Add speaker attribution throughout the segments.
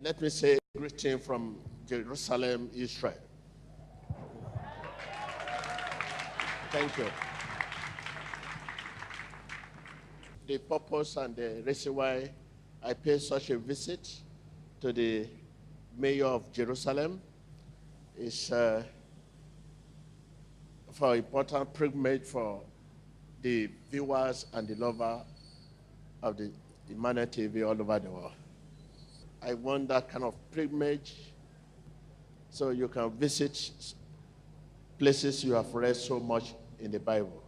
Speaker 1: Let me say a greeting from Jerusalem, Israel. Thank you. The purpose and the reason why I pay such a visit to the mayor of Jerusalem is for important privilege for the viewers and the lover of the Emmanuel TV all over the world. I want that kind of privilege so you can visit places you have read so much in the Bible.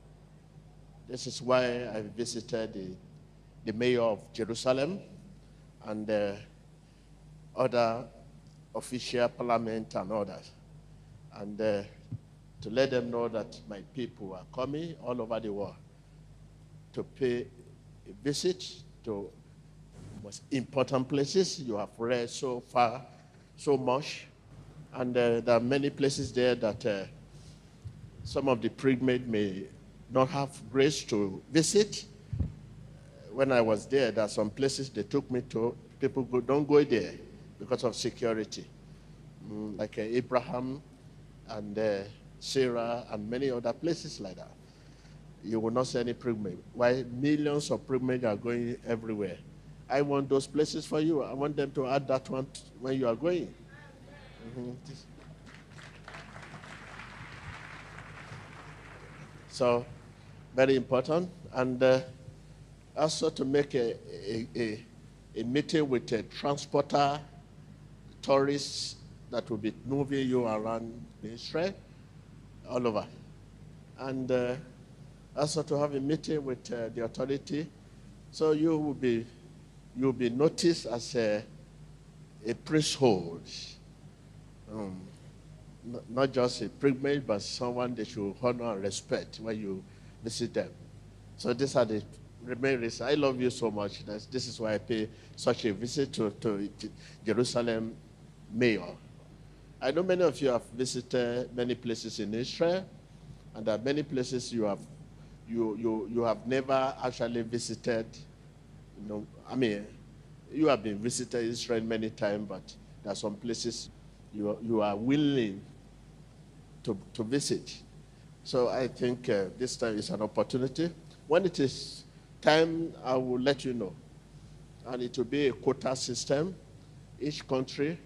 Speaker 1: This is why I visited the mayor of Jerusalem and other official parliament and others. And to let them know that my people are coming all over the world to pay a visit to most important places you have read so far, so much. And there are many places there that some of the pilgrims may not have grace to visit. When I was there are some places they took me to, people don't go there because of security. Like Abraham and Sarah and many other places like that. You will not see any pilgrimage. Why millions of pilgrims are going everywhere. I want those places for you. I want them to add that one when you are going. So, very important. And also to make a meeting with a transporter, tourists that will be moving you around Israel, all over. And also to have a meeting with the authority. So you'll be noticed as a priesthood. Not just a pilgrimage, but someone they should honor and respect when you visit them. So these are the main reasons. I love you so much. This is why I pay such a visit to Jerusalem mayor. I know many of you have visited many places in Israel, and there are many places you have never actually visited. You have been visited Israel many times, but there are some places you are willing to visit. So I think this time is an opportunity. When it is time, I will let you know. And it will be a quota system. Each country,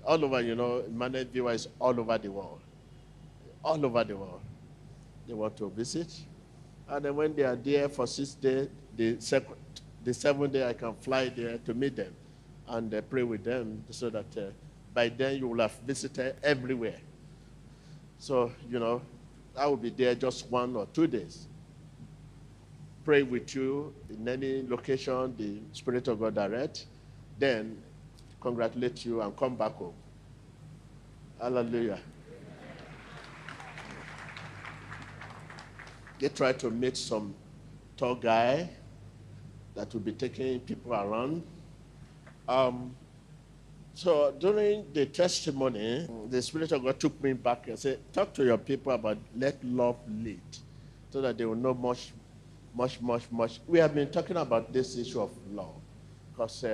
Speaker 1: all over, Emmanuel Viewer is all over the world. All over the world. They want to visit. And then when they are there for 6 days, the 7th day I can fly there to meet them and pray with them so that by then you will have visited everywhere. So, I will be there just 1 or 2 days. Pray with you in any location the Spirit of God direct, then congratulate you and come back home. Hallelujah. They try to meet some tour guy that will be taking people around. So during the testimony, the Spirit of God took me back and said, talk to your people about let love lead, so that they will know much. We have been talking about this issue of love, because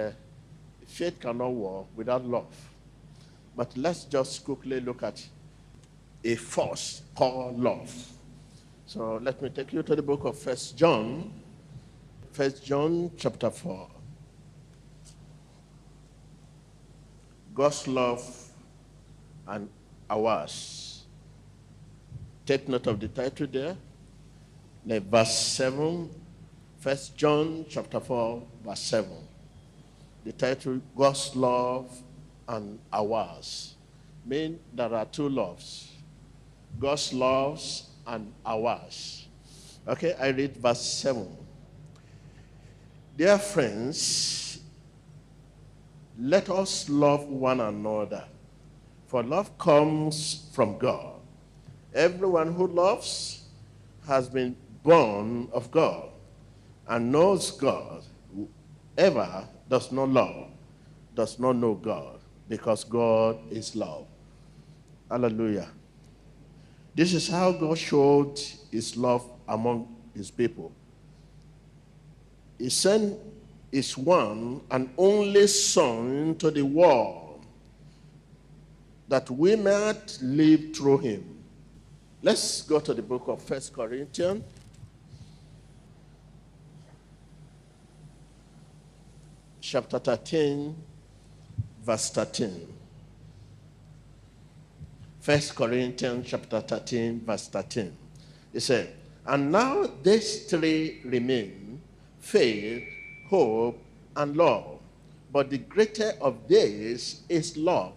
Speaker 1: faith cannot walk without love. But let's just quickly look at a force called love. So let me take you to the book of 1 John. 1 John chapter 4. God's love and ours. Take note of the title there. Verse 7. 1 John chapter 4, verse 7. The title, God's love and ours. Mean there are two loves. God's loves and ours. Okay, I read verse 7. Dear friends, let us love one another, for love comes from God. Everyone who loves has been born of God and knows God. Whoever does not love does not know God, because God is love. Hallelujah. This is how God showed his love among his people. He sent his one and only Son into the world, that we might live through him. Let's go to the book of 1 Corinthians. Chapter 13, verse 13. 1 Corinthians chapter 13, verse 13. It said, and now these three remain, faith, hope, and love. But the greater of these is love.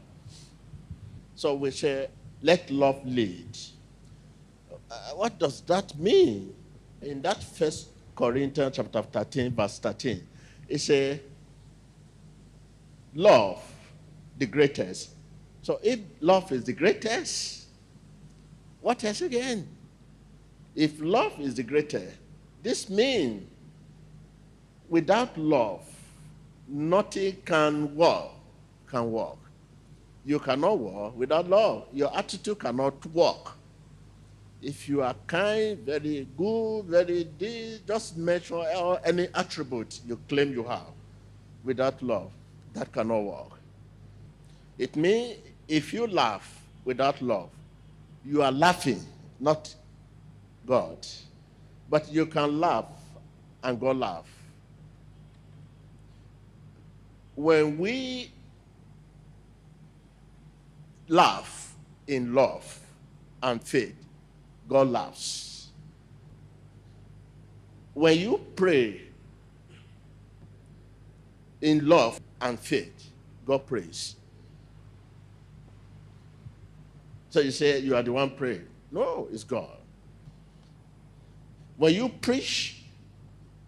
Speaker 1: So we say, let love lead. What does that mean? In that 1 Corinthians chapter 13, verse 13, it says, love, the greatest. So if love is the greatest, what else again? If love is the greatest, this means without love, nothing can work. You cannot work without love. Your attitude cannot work. If you are kind, very good, very this, just mention any attribute you claim you have. Without love, that cannot work. It means if you laugh without love, you are laughing, not God. But you can laugh and God laugh. When we laugh in love and faith, God laughs. When you pray in love and faith, God prays. So you say you are the one praying. No, it's God. When you preach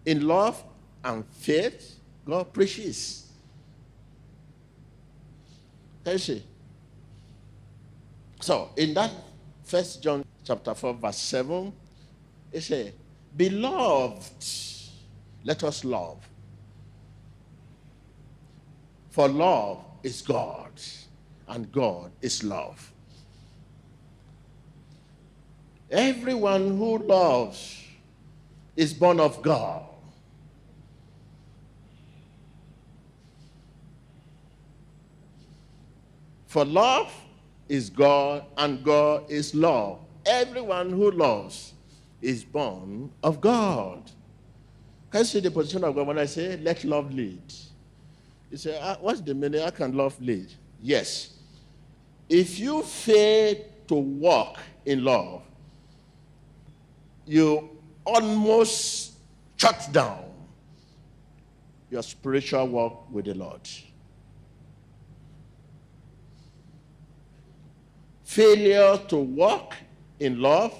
Speaker 1: in love and faith, God preaches. Can you see? So in that 1 John chapter 4, verse 7, it says, beloved, let us love. For love is God, and God is love. Everyone who loves is born of God. For love is God, and God is love. Everyone who loves is born of God. Can you see the position of God when I say, let love lead? You say, what's the meaning? How can love lead? Yes. If you fail to walk in love, you almost shut down your spiritual walk with the Lord. Failure to walk in love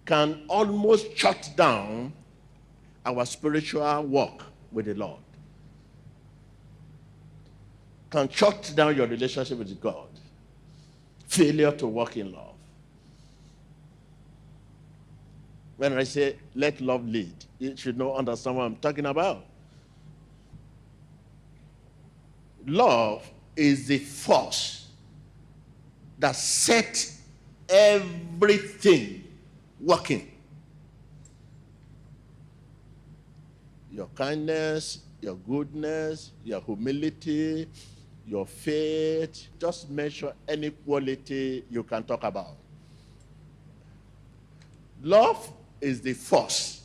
Speaker 1: can almost shut down our spiritual walk with the Lord. Can shut down your relationship with God. Failure to walk in love. When I say, let love lead, you should understand what I'm talking about. Love is the force that sets everything working. Your kindness, your goodness, your humility, your faith, just measure any quality you can talk about. Love is the force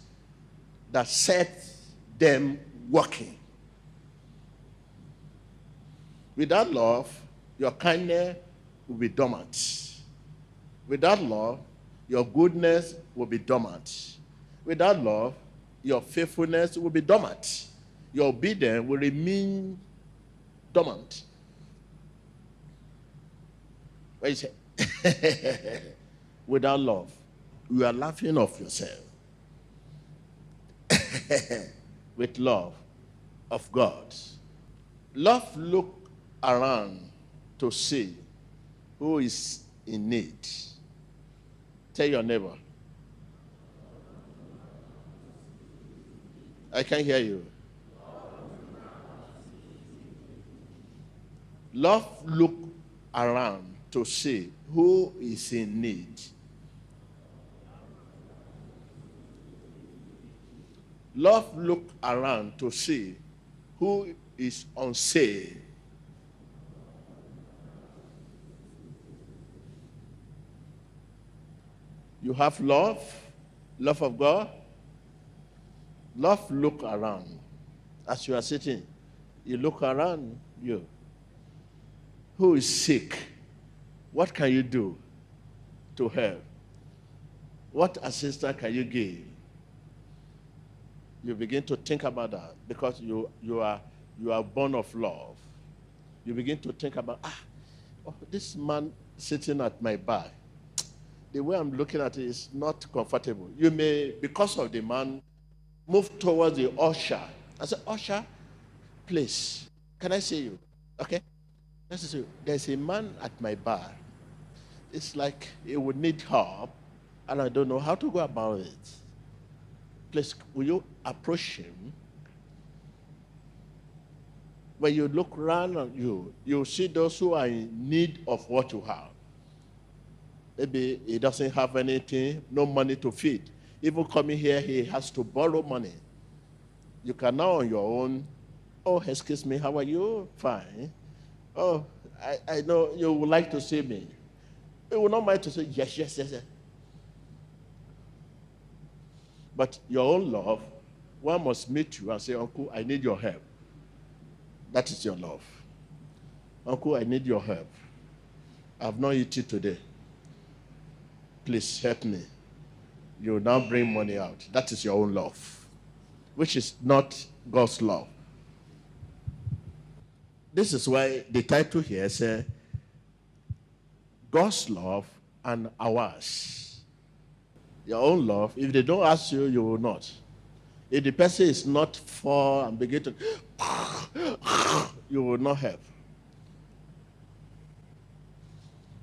Speaker 1: that sets them working. Without love, your kindness will be dormant. Without love, your goodness will be dormant. Without love, your faithfulness will be dormant. Your obedience will remain dormant. What you say? Without love, you are laughing off yourself. With love of God. Love look around to see who is in need. Tell your neighbor. I can't hear you. Love look around to see who is in need. Love look around to see who is unsaved. You have love of God. Love, look around. As you are sitting, you look around you. Who is sick? What can you do to help? What assistance can you give? You begin to think about that because you are born of love. You begin to think about, this man sitting at my back, the way I'm looking at it is not comfortable. You may, because of the man, move towards the usher. I said, usher, please, can I see you? Okay. There's a man at my bar. It's like he would need help, and I don't know how to go about it. Please, will you approach him? When you look around at you see those who are in need of what you have. Maybe he doesn't have anything, no money to feed. Even coming here, he has to borrow money. You can now on your own, oh, excuse me, how are you? Fine. Oh, I know you would like to see me. You will not mind to say, yes, yes, yes, yes. But your own love, one must meet you and say, Uncle, I need your help. That is your love. Uncle, I need your help. I've not eaten today. Please help me. You will now bring money out. That is your own love, which is not God's love. This is why the title here says, God's love and ours. Your own love, if they don't ask you, you will not. If the person is not for and begin to, you will not help.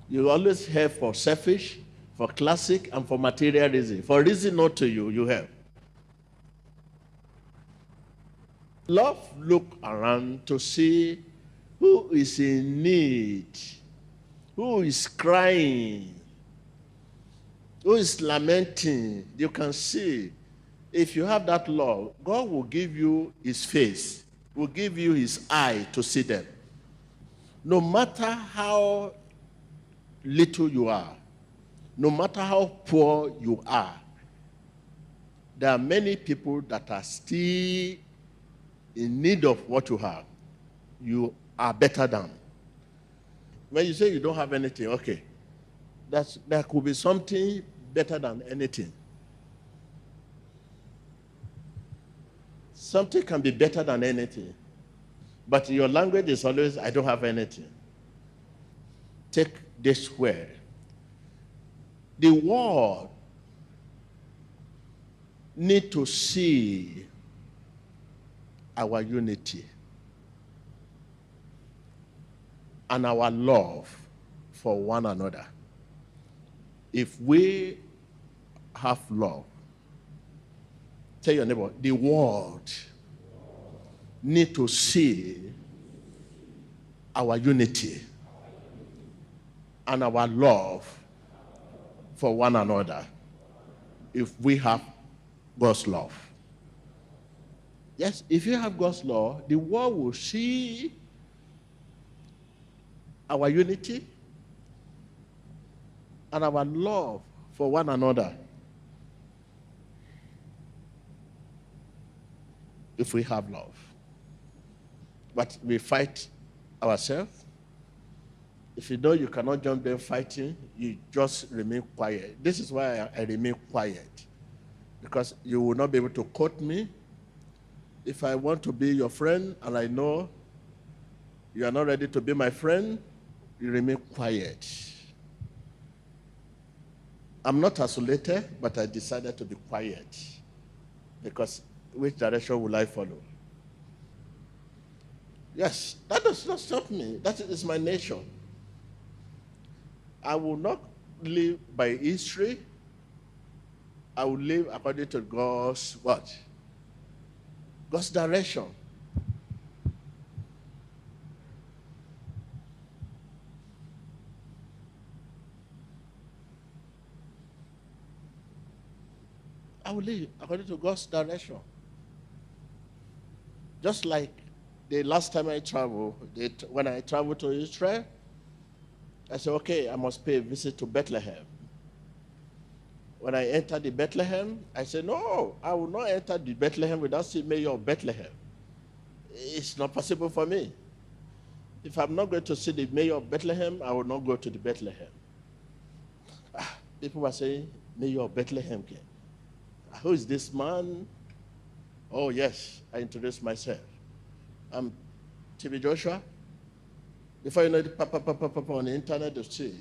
Speaker 1: You always help for selfish, for classic, and for material reason. For reason not to you, you help. Love, look around to see who is in need, who is crying, who is lamenting. You can see. If you have that love, God will give you his face, will give you his eye to see them. No matter how little you are, no matter how poor you are, there are many people that are still in need of what you have. You are better than. When you say you don't have anything, okay, there could be something better than anything. Something can be better than anything. But your language is always, I don't have anything. Take this word. The world need to see our unity and our love for one another. If we have love, tell your neighbor, the world need to see our unity and our love for one another if we have God's love. Yes, if you have God's law, the world will see our unity and our love for one another. If we have love. But we fight ourselves. If you know you cannot jump there fighting, you just remain quiet. This is why I remain quiet. Because you will not be able to quote me. If I want to be your friend and I know you are not ready to be my friend, you remain quiet. I'm not isolated, but I decided to be quiet. Because which direction will I follow? Yes, that does not stop me. That is my nature. I will not live by history. I will live according to God's what? God's direction. I will live according to God's direction. Just like The last time I traveled, when I traveled to Israel, I said, okay, I must pay a visit to Bethlehem. When I entered the Bethlehem, I said, no, I will not enter the Bethlehem without seeing Mayor of Bethlehem. It's not possible for me. If I'm not going to see the Mayor of Bethlehem, I will not go to the Bethlehem. People were saying, Mayor of Bethlehem came. Who is this man? Oh, yes, I introduced myself. I'm TB Joshua. Before you know it, papa on the internet, you see,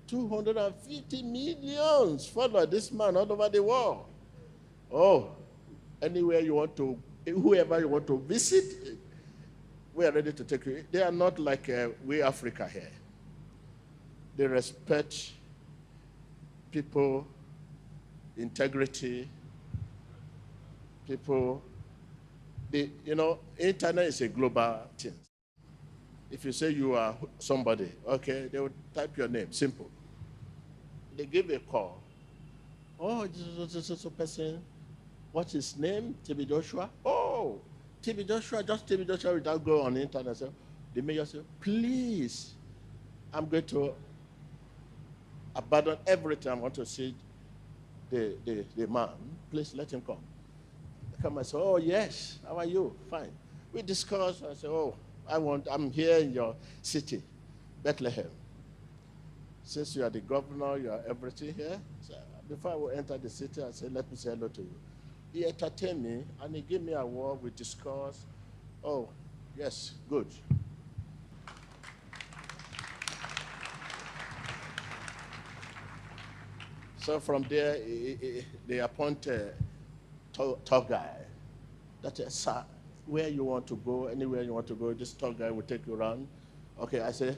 Speaker 1: 250 million follow this man all over the world. Oh, anywhere you want to, whoever you want to visit, we are ready to take you. They are not like we Africa here. They respect people, integrity, people. Internet is a global thing. If you say you are somebody, okay, they will type your name, simple. They give a call. Oh, this is a person. What's his name? TB Joshua. Oh, TB Joshua, just TB Joshua without going on the internet. So the mayor said, please, I'm going to abandon everything. I want to see the man. Please let him come. I come and say, oh, yes, how are you? Fine. We discussed. I said, oh, I'm here in your city, Bethlehem. Since you are the governor, you are everything here. So before I will enter the city, I said, let me say hello to you. He entertained me, and he gave me a word. We discussed. Oh, yes, good. So from there, they appoint a tour guy. That is, sir, where you want to go, anywhere you want to go, this tour guy will take you around. Okay, I said,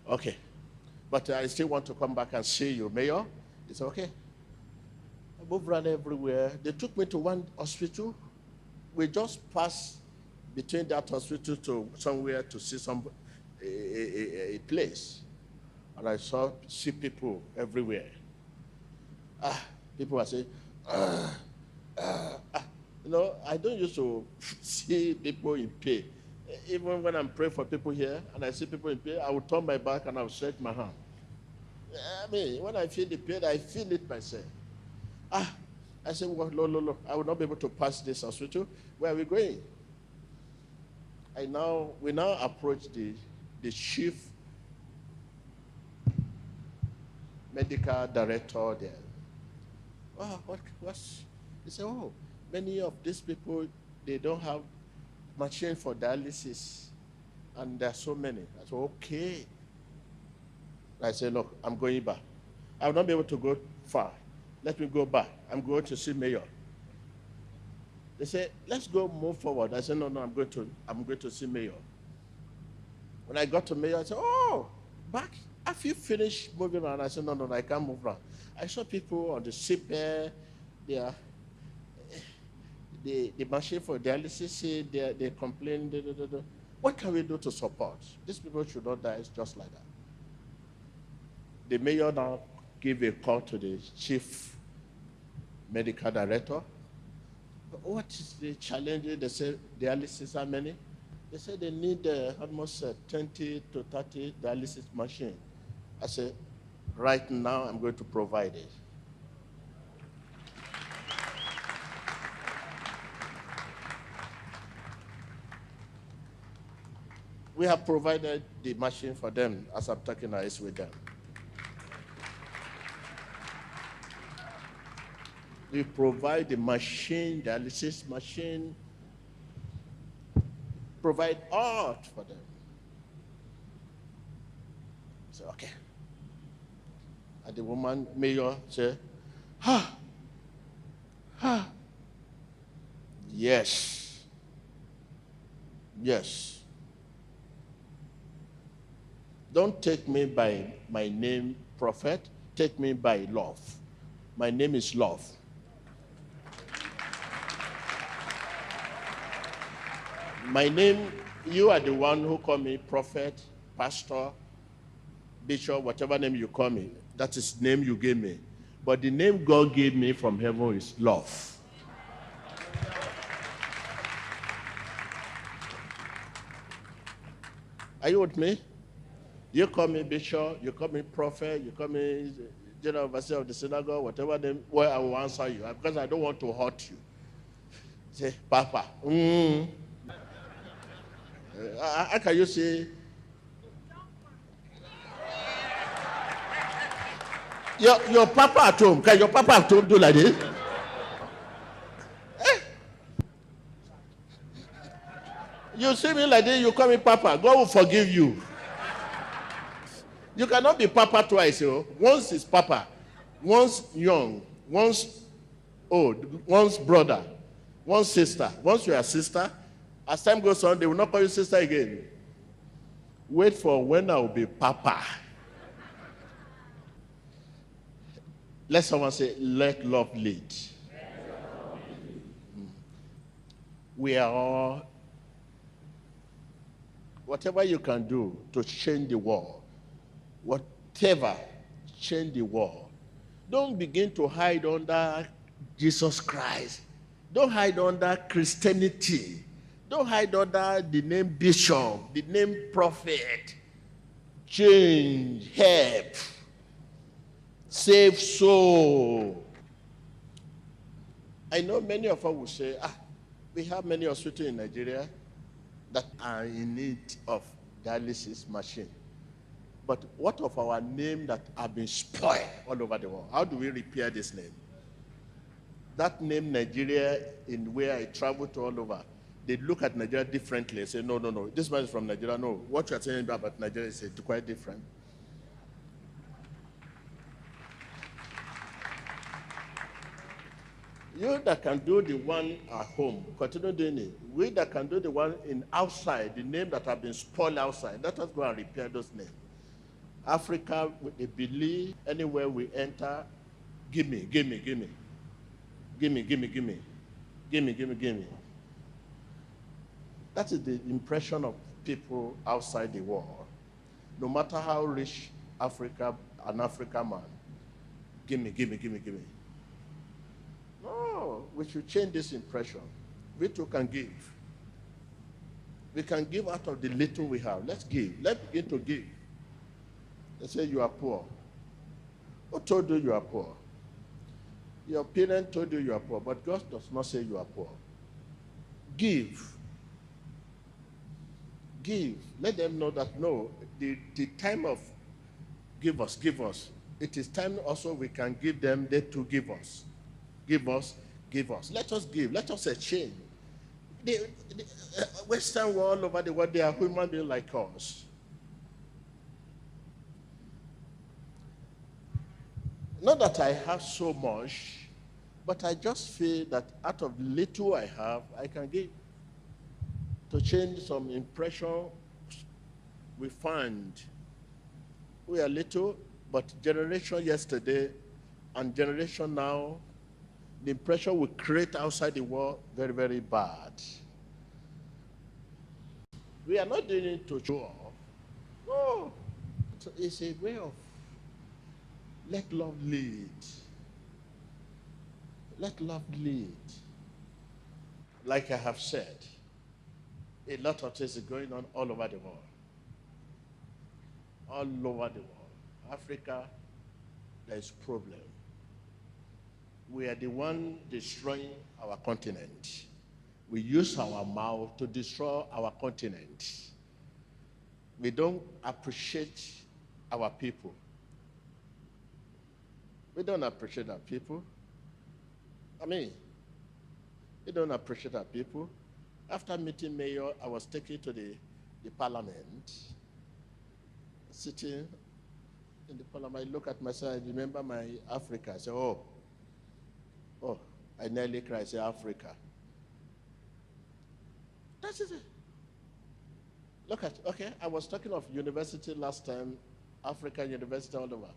Speaker 1: okay. But I still want to come back and see you, Mayor. He said, okay. I moved around everywhere. They took me to one hospital. We just passed between that hospital to somewhere to see a place. And I see people everywhere. People were saying, I don't used to see people in pain. Even when I'm praying for people here and I see people in pain, I will turn my back and I will stretch my hand. I mean, when I feel the pain, I feel it myself. I said, well, no, I will not be able to pass this hospital. Where are we going? We now approach the chief medical director there. What's? He said, oh, many of these people, they don't have machine for dialysis, and there are so many. I said, okay. I said, look, I'm going back. I will not be able to go far. Let me go back. I'm going to see Mayor. They said, let's go move forward. I said, no, I'm going to see Mayor. When I got to Mayor, I said, oh, back. Have you finished moving around? I said, no, I can't move around. I saw people on the ship there. The machine for dialysis, they complain. What can we do to support? These people should not die just like that. The mayor now gave a call to the chief medical director. What is the challenge? They say dialysis, how many? They said they need almost 20 to 30 dialysis machines. I said, right now I'm going to provide it. We have provided the machine for them as I'm talking now, it's with them. We provide the machine, dialysis machine, provide art for them. So, okay. And the woman, mayor, said, yes. Don't take me by my name, prophet. Take me by love. My name is Love. My name, you are the one who call me prophet, pastor, bishop, whatever name you call me. That is the name you gave me. But the name God gave me from heaven is Love. Are you with me? You call me bishop, you call me prophet, you call me general overseer of the synagogue, whatever name, well, I will answer you because I don't want to hurt you. Say, Papa. How can you say, your papa at home? Can your papa at home do like this? You see me like this, you call me Papa. God will forgive you. You cannot be Papa twice. Once is Papa, once young, once old, once brother, once sister. Once you are sister, as time goes on, they will not call you sister again. Wait for when I will be Papa. Let someone say, let love lead. We are all, whatever you can do to change the world, whatever, change the world. Don't begin to hide under Jesus Christ. Don't hide under Christianity. Don't hide under the name bishop, the name prophet. Change, help, save soul. I know many of us will say, we have many hospitals in Nigeria that are in need of dialysis machine. But what of our name that have been spoiled all over the world? How do we repair this name? That name Nigeria, in where I travel to all over, they look at Nigeria differently and say, no, this man is from Nigeria. No, what you are saying about Nigeria is quite different. You that can do the one at home, continue doing it. We that can do the one in outside, the name that have been spoiled outside, let us go and repair those names. Africa, they believe anywhere we enter, give me. That is the impression of people outside the world. No matter how rich Africa, an African man, give me. No, we should change this impression. We too can give. We can give out of the little we have. Let's give. Let's begin to give. They say you are poor. Who told you you are poor? Your parent told you are poor, but God does not say you are poor. Give. Give. Let them know that no, the time of give us. It is time also we can give them, they to give us. Give us. Let us give. Let us exchange. The Western world, all over the world, they are human beings like us. Not that I have so much, but I just feel that out of little I have, I can give to change some impression we find. We are little, but generation yesterday and generation now, the impression we create outside the world, very, very bad. We are not doing it to show off. No. It's a way of let love lead. Let love lead. Like I have said, a lot of things are going on all over the world. All over the world. Africa, there is problem. We are the one destroying our continent. We use our mouth to destroy our continent. We don't appreciate our people. We don't appreciate our people. We don't appreciate our people. After meeting mayor, I was taken to the parliament. Sitting in the parliament, I look at myself, I remember my Africa. I say, oh, I nearly cried. I say, Africa. That is it. Look at, okay, I was talking of university last time, African university all over.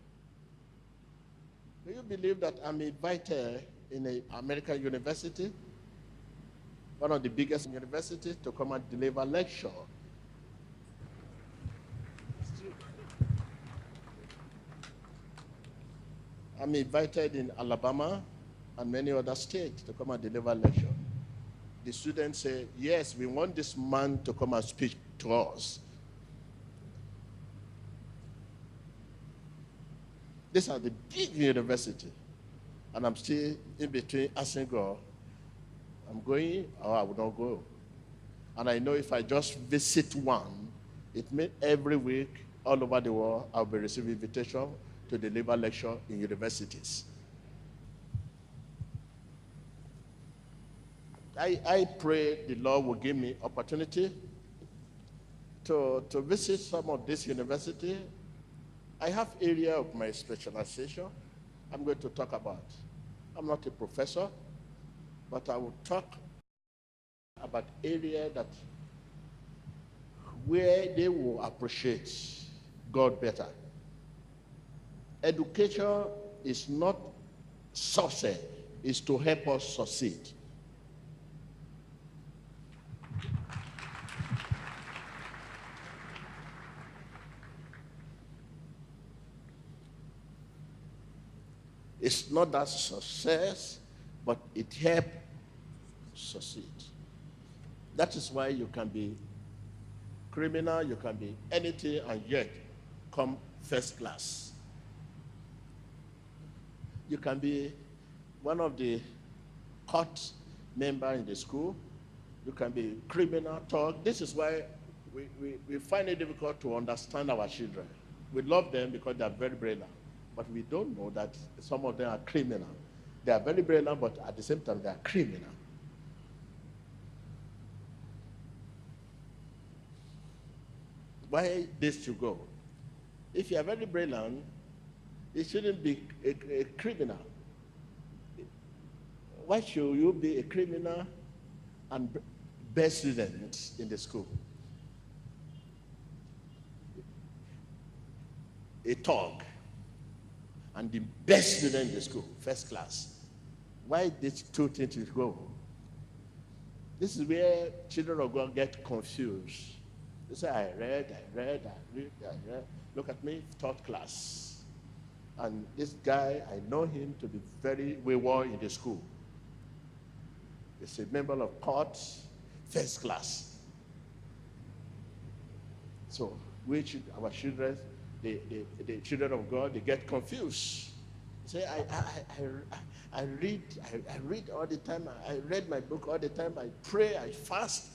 Speaker 1: Do you believe that I'm invited in an American university, one of the biggest universities, to come and deliver a lecture? I'm invited in Alabama and many other states to come and deliver a lecture. The students say, yes, we want this man to come and speak to us. These are the big universities. And I'm still in between asking God, I'm going or I will not go. And I know if I just visit one, it means every week all over the world I'll be receiving invitation to deliver lecture in universities. I pray the Lord will give me opportunity to visit some of this university. I have area of my specialization I'm going to talk about. I'm not a professor, but I will talk about area that where they will appreciate God better. Education is not success, it's to help us succeed. It's not that success, but it helps succeed. That is why you can be criminal, you can be anything, and yet come first class. You can be one of the court member in the school. You can be criminal talk. This is why we find it difficult to understand our children. We love them because they are very brilliant, but we don't know that some of them are criminal. They are very brilliant, but at the same time, they are criminal. Why this to go? If you are very brilliant, it shouldn't be a criminal. Why should you be a criminal and best student in the school? A thug and the best student in the school, first class. Why these two things will go? This is where children of God get confused. They say, I read. Look at me, third class. And this guy, I know him to be very wayward in the school. He's a member of court, first class. So our children, the children of God, they get confused. They say, I read all the time. I read my book all the time. I pray, I fast.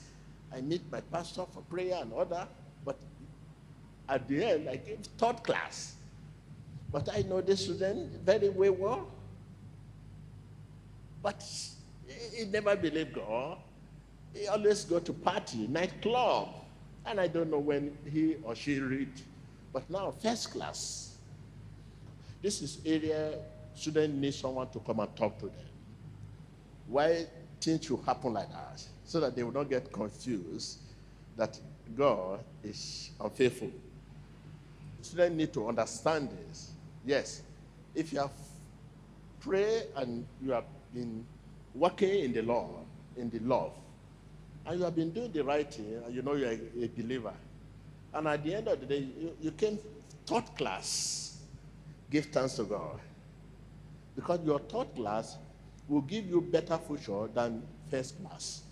Speaker 1: I meet my pastor for prayer and order. But at the end, I gave third class. But I know this student very well. But he never believed God. He always go to party, nightclub. And I don't know when he or she read. But now, first class. This is area students need someone to come and talk to them. Why things should happen like that? So that they will not get confused that God is unfaithful. Students need to understand this. Yes, if you have prayed and you have been working in the law, in the love, and you have been doing the right thing, and you know you are a believer, and at the end of the day, you came third class, give thanks to God. Because your third class will give you better future than first class.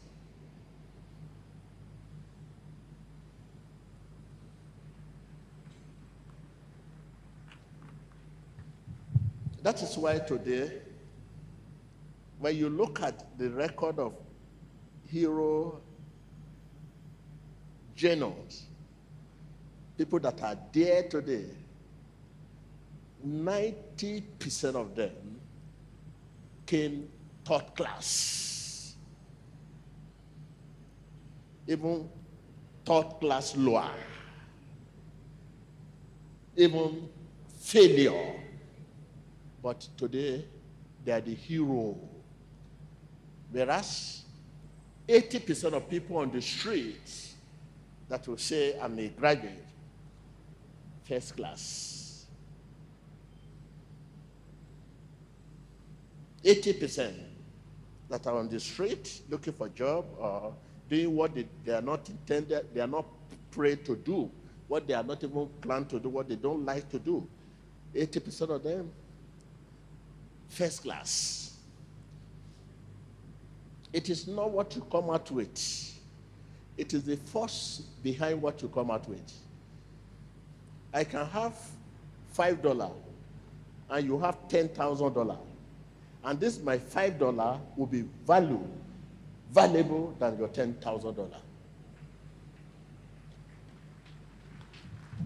Speaker 1: That is why today, when you look at the record of hero generals, people that are there today, 90% of them came third class. Even third class lower. Even failure. But today, they are the hero. Whereas 80% of people on the streets that will say, I'm a graduate, first class. 80% that are on the street looking for a job or doing what they are not intended, they are not prayed to do, what they are not even planned to do, what they don't like to do. 80% of them, first class. It is not what you come out with. It is the force behind what you come out with. I can have $5 and you have $10,000. And this my $5 will be valuable than your $10,000.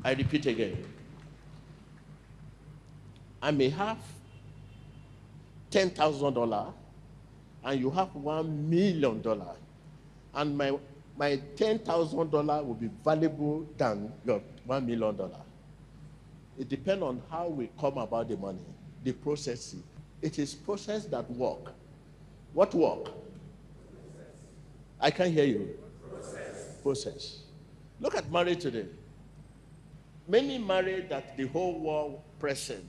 Speaker 1: I repeat again. I may have $10,000 and you have $1 million. And my $10,000 will be valuable than your $1 million. It depends on how we come about the money, the process. It is process that work. What work? I can't hear you. Process. Look at marriage today. Many married that the whole world present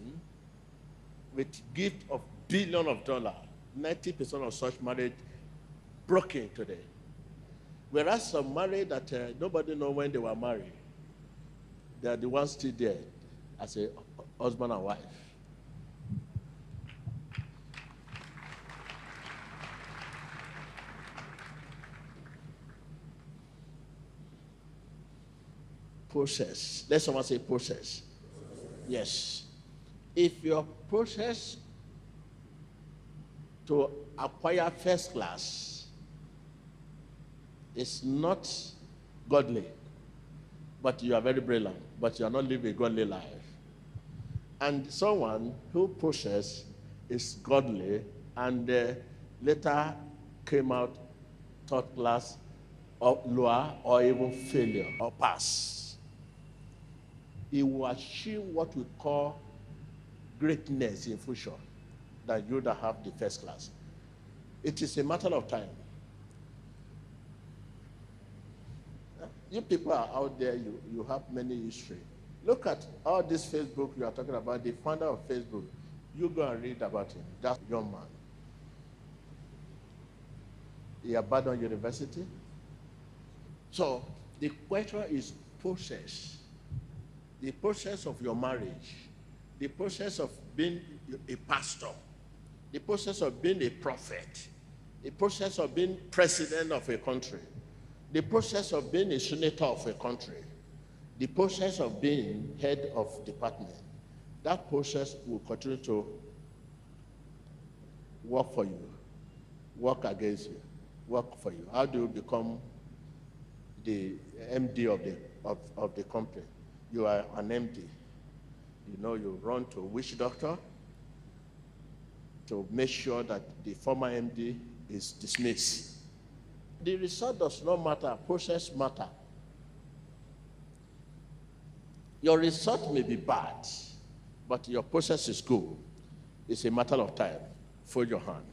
Speaker 1: with gift of billions of dollars. 90% of such marriage broken today. Whereas some married that nobody know when they were married. They are the ones still there as a husband and wife. Process. Let someone say process. Yes. If your process to acquire first class is not godly, but you are very brilliant, but you are not living a godly life. And someone who process is godly and later came out third class or lower or even failure or pass, he will achieve what we call greatness in future than you that have the first class. It is a matter of time. You people are out there, you have many history. Look at all this Facebook you are talking about, the founder of Facebook. You go and read about him, that young man. He abandoned university. So the question is process. The process of your marriage, the process of being a pastor, the process of being a prophet, the process of being president of a country, the process of being a senator of a country, the process of being head of department. That process will continue to work for you, work against you, work for you. How do you become the MD of the company? You are an MD. You know, you run to which doctor to make sure that the former MD is dismissed. The result does not matter, process matter. Your result may be bad, but your process is good. It's a matter of time. Fold your hand.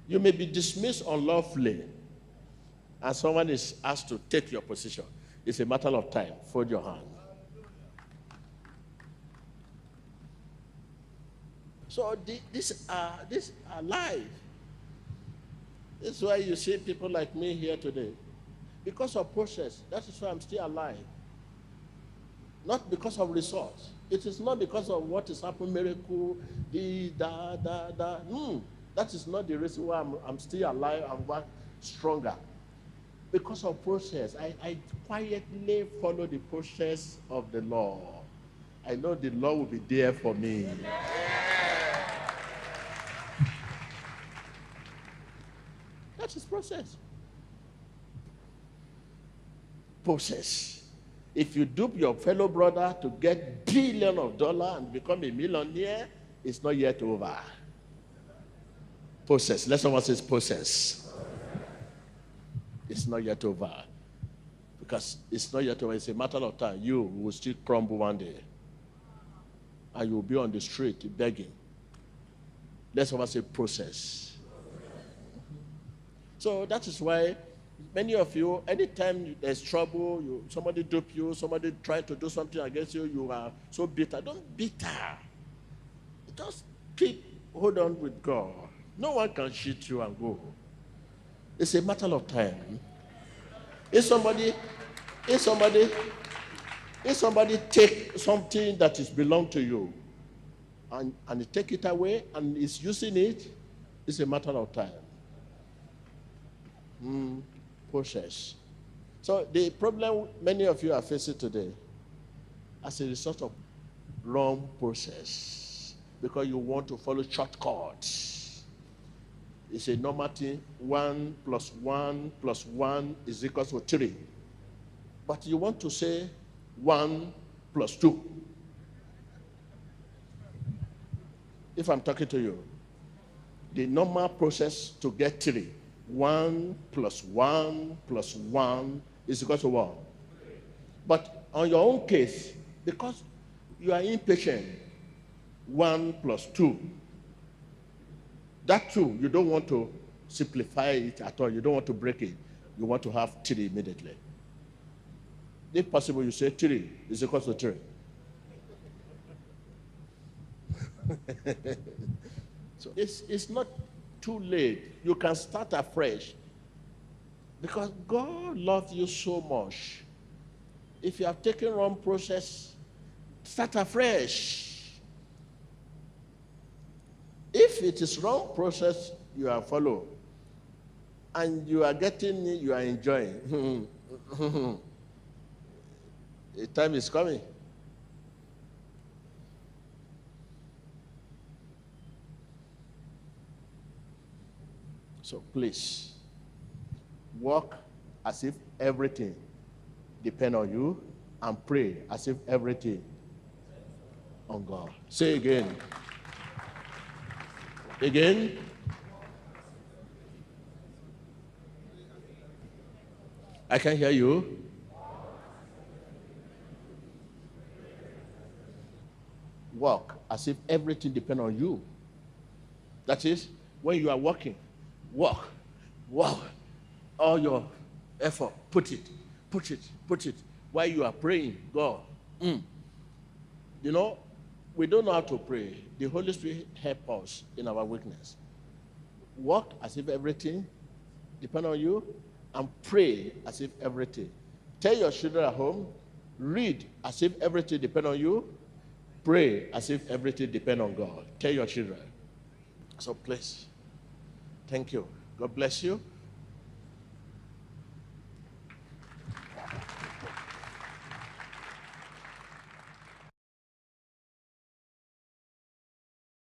Speaker 1: You may be dismissed unlawfully, and someone is asked to take your position. It's a matter of time. Fold your hand. So these are life. This is why you see people like me here today. Because of process, that is why I'm still alive. Not because of results. It is not because of what is happening, miracle, that is not the reason why I'm still alive and stronger. Because of process. I quietly follow the process of the law. I know the law will be there for me. That is process. Process. If you dupe your fellow brother to get billions of dollars and become a millionaire, it's not yet over. Process. Let someone say process. It's not yet over. Because it's not yet over. It's a matter of time. You will still crumble one day. And you will be on the street begging. Let someone say process. So that is why many of you, anytime there's trouble, somebody dupe you, somebody try to do something against you, you are so bitter. Don't bitter. Just hold on with God. No one can cheat you and go. It's a matter of time. If somebody take something that is belong to you and take it away and is using it, it's a matter of time. Process. So the problem many of you are facing today, as a result of long process, because you want to follow shortcuts. It's a normal thing. 1 plus 1 plus 1 is equal to 3. But you want to say 1 plus 2. If I'm talking to you, the normal process to get 3, 1 plus 1 plus 1 is equal to what? But on your own case, because you are impatient, 1 plus 2. That 2, you don't want to simplify it at all. You don't want to break it. You want to have 3 immediately. If possible, you say 3 is equal to 3. So it's not too late. You can start afresh. Because God loves you so much. If you have taken wrong process, start afresh. If it is wrong process you are following, and you are getting it, you are enjoying, the time is coming. So please, walk as if everything depends on you, and pray as if everything on God. Say again. Again. I can hear you. Walk as if everything depends on you. That is, when you are walking, walk. All your effort, put it. While you are praying, God. You know, we don't know how to pray. The Holy Spirit help us in our weakness. Walk as if everything depends on you, and pray as if everything. Tell your children at home, read as if everything depends on you, pray as if everything depends on God. Tell your children. So please, thank you. God bless you.